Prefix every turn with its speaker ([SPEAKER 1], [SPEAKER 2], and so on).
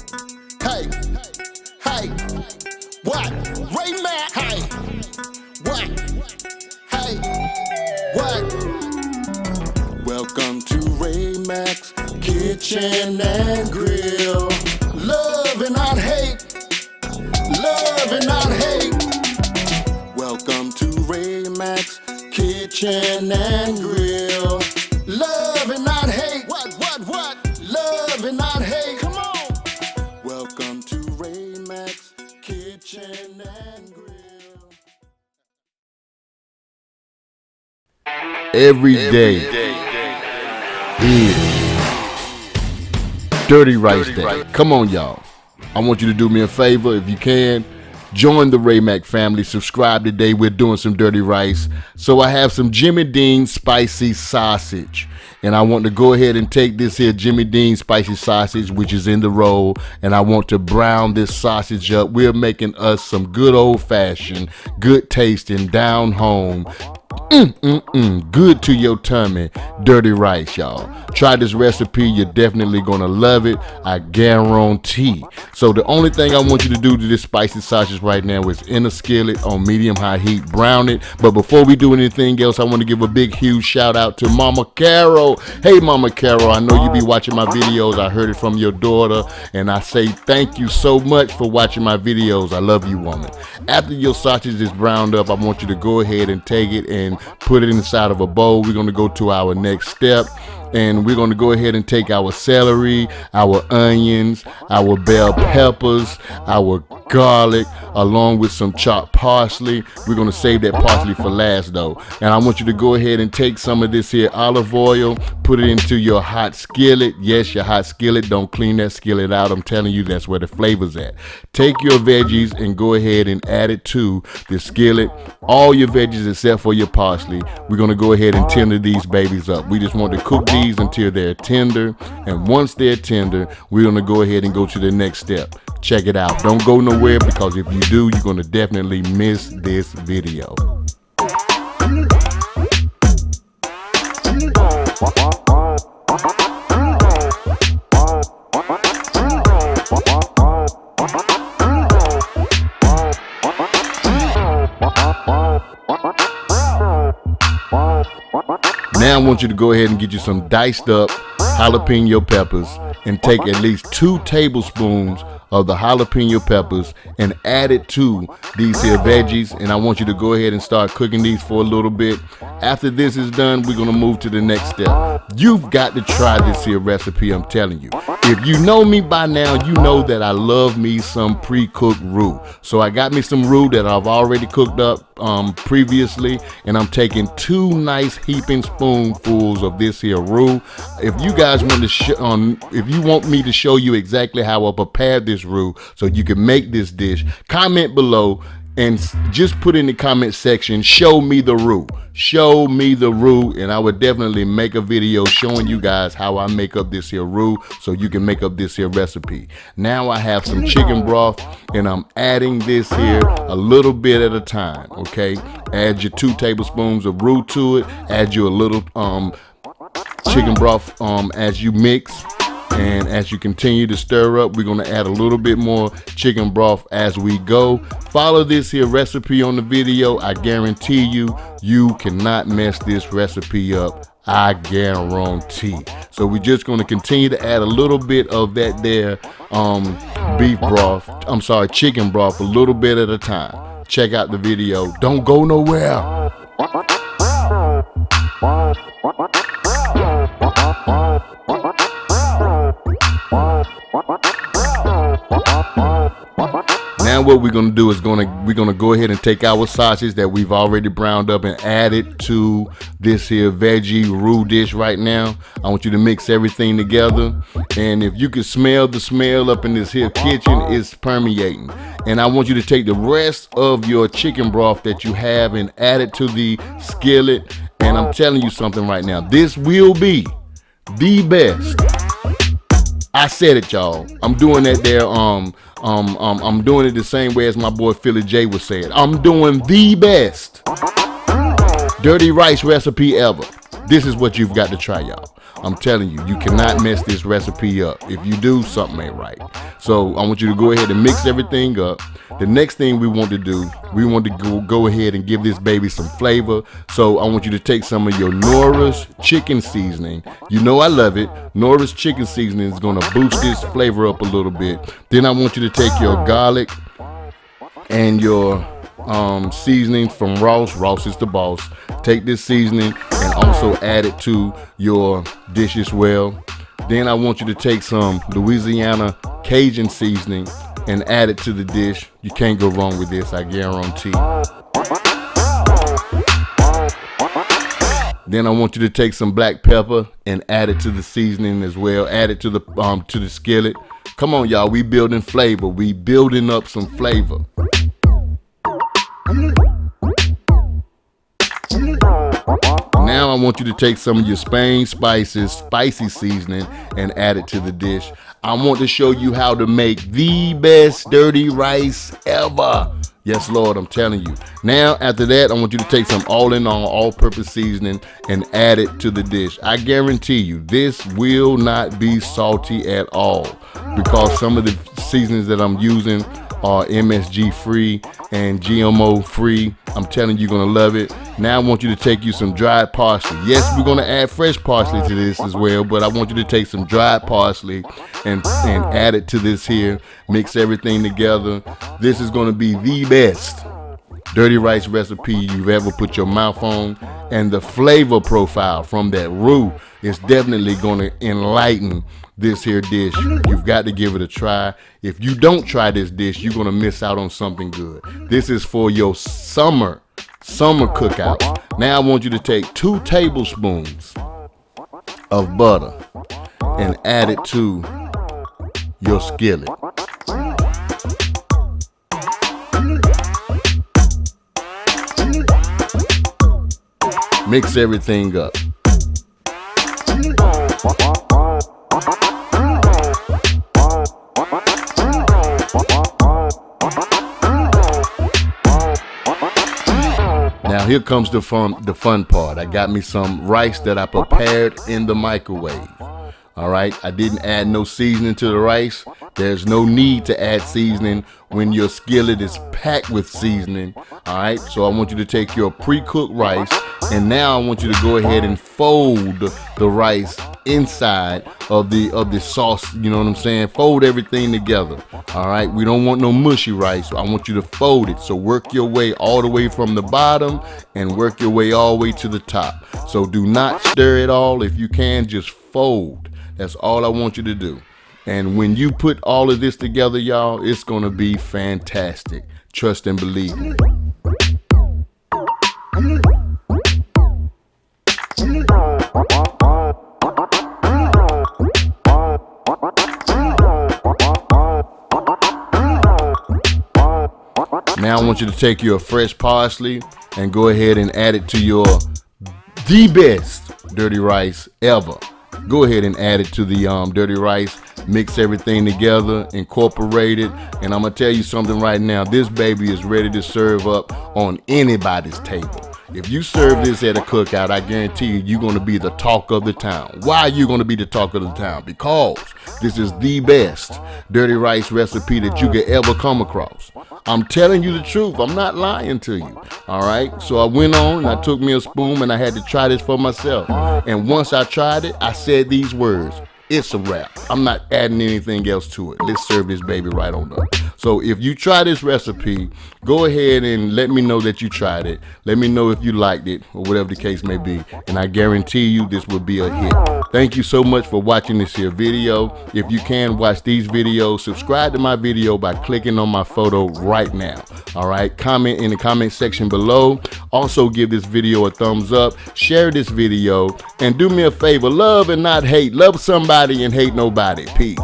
[SPEAKER 1] Hey, hey, what? Ray Mack, hey, what? Hey, what? Welcome to Ray Mack's Kitchen and Grill. Love and not hate. Love and not hate. Welcome to Ray Mack's Kitchen and Grill. Love and not hate. What? Love and not hate. Come on. Welcome to Ray Mack's Kitchen and Grill.
[SPEAKER 2] Every day is Dirty Rice Day. Come on, y'all. I want you to do me a favor if you can. Join the Ray Mack family. Subscribe today. We're doing some dirty rice. So I have some Jimmy Dean spicy sausage. And I want to go ahead and take this here Jimmy Dean spicy sausage, which is in the roll, and I want to brown this sausage up. We're making us some good old-fashioned, good tasting, down home, good to your tummy dirty rice, y'all. Try this recipe. You're definitely gonna love it, I guarantee. So the only thing I want you to do to this spicy sausage right now is in a skillet on medium high heat, brown it. But before we do anything else, I want to give a big huge shout out to Mama Carol. Hey Mama Carol, I know you be watching my videos. I heard it from your daughter, and I say thank you so much for watching my videos. I love you, woman. After your sausage is browned up, I want you to go ahead and take it and put it inside of a bowl. We're going to go to our next step, and we're going to go ahead and take our celery, our onions, our bell peppers, our garlic, along with some chopped parsley. We're going to save that parsley for last though. And I want you to go ahead and take some of this here olive oil, put it into your hot skillet. Yes, your hot skillet. Don't clean that skillet out. I'm telling you, that's where the flavor's at. Take your veggies and go ahead and add it to the skillet. All your veggies except for your parsley. We're going to go ahead and tender these babies up. We just want to cook these until they're tender. And once they're tender, we're going to go ahead and go to the next step. Check it out. Don't go nowhere, because if you do, you're going to definitely miss this video. Now I want you to go ahead and get you some diced up jalapeno peppers and take at least 2 tablespoons of the jalapeno peppers and add it to these here veggies. And I want you to go ahead and start cooking these for a little bit. After this is done, we're gonna move to the next step. You've got to try this here recipe, I'm telling you. If you know me by now, you know that I love me some pre-cooked roux. So I got me some roux that I've already cooked up previously, and I'm taking 2 nice heaping spoonfuls of this here roux. If you guys want to if you want me to show you exactly how I prepared this roux so you can make this dish, comment below and just put in the comment section, show me the roux. Show me the roux, and I would definitely make a video showing you guys how I make up this here roux so you can make up this here recipe. Now I have some chicken broth, and I'm adding this here a little bit at a time, okay? Add your 2 tablespoons of roux to it. Add you a little chicken broth as you mix. And as you continue to stir up, we're going to add a little bit more chicken broth as we go. Follow this here recipe on the video. I guarantee you, you cannot mess this recipe up. I guarantee. So we're just going to continue to add a little bit of that there chicken broth, a little bit at a time. Check out the video. Don't go nowhere. Now what we're gonna do is we're gonna go ahead and take our sausage that we've already browned up and add it to this here veggie roux dish right now. I want you to mix everything together, and if you can smell the smell up in this here kitchen, it's permeating. And I want you to take the rest of your chicken broth that you have and add it to the skillet. And I'm telling you something right now, this will be the best. I said it, y'all. I'm doing that there. I'm doing it the same way as my boy Philly J would say it. I'm doing the best dirty rice recipe ever. This is what you've got to try, y'all. I'm telling you, you cannot mess this recipe up. If you do, something ain't right. So I want you to go ahead and mix everything up. The next thing we want to do, we want to go ahead and give this baby some flavor. So I want you to take some of your Nora's chicken seasoning. You know I love it. Nora's chicken seasoning is going to boost this flavor up a little bit. Then I want you to take your garlic and your seasoning from Ross. Ross is the boss. Take this seasoning and also add it to your dish as well. Then I want you to take some Louisiana Cajun seasoning and add it to the dish. You can't go wrong with this, I guarantee. Then I want you to take some black pepper and add it to the seasoning as well. Add it to the skillet. Come on, y'all, we building flavor. We building up some flavor. Now I want you to take some of your Spain spices, spicy seasoning, and add it to the dish. I want to show you how to make the best dirty rice ever. Yes, Lord, I'm telling you. Now, after that, I want you to take some all-purpose seasoning and add it to the dish. I guarantee you, this will not be salty at all because some of the seasonings that I'm using are MSG free and GMO free. I'm telling you, you're gonna love it. Now I want you to take you some dried parsley. Yes, we're gonna add fresh parsley to this as well, but I want you to take some dried parsley and add it to this here. Mix everything together. This is gonna be the best dirty rice recipe you've ever put your mouth on, and the flavor profile from that roux is definitely gonna enlighten this here dish. You've got to give it a try. If you don't try this dish, you're gonna miss out on something good. This is for your summer cookout. Now I want you to take 2 tablespoons of butter and add it to your skillet. Mix everything up. Now here comes the fun part. I got me some rice that I prepared in the microwave. All right, I didn't add no seasoning to the rice. There's no need to add seasoning when your skillet is packed with seasoning. All right, so I want you to take your pre-cooked rice, and now I want you to go ahead and fold the rice inside of the sauce. You know what I'm saying? Fold everything together. All right, we don't want no mushy rice. So I want you to fold it. So work your way all the way from the bottom and work your way all the way to the top. So do not stir it all. If you can, just fold. That's all I want you to do. And when you put all of this together, y'all, it's gonna be fantastic. Trust and believe me. Now I want you to take your fresh parsley and go ahead and add it to your the best dirty rice ever. Go ahead and add it to the dirty rice. Mix everything together, incorporate it, and I'm gonna tell you something right now. This baby is ready to serve up on anybody's table. If you serve this at a cookout, I guarantee you, you're gonna be the talk of the town. Why are you gonna be the talk of the town? Because this is the best dirty rice recipe that you could ever come across. I'm telling you the truth. I'm not lying to you. All right. So I went on and I took me a spoon and I had to try this for myself. And once I tried it, I said these words: it's a wrap. I'm not adding anything else to it. Let's serve this baby right on up. So if you try this recipe, go ahead and let me know that you tried it. Let me know if you liked it or whatever the case may be. And I guarantee you this will be a hit. Thank you so much for watching this here video. If you can watch these videos, subscribe to my video by clicking on my photo right now. All right, comment in the comment section below. Also give this video a thumbs up, share this video, and do me a favor, love and not hate. Love somebody and hate nobody. Peace.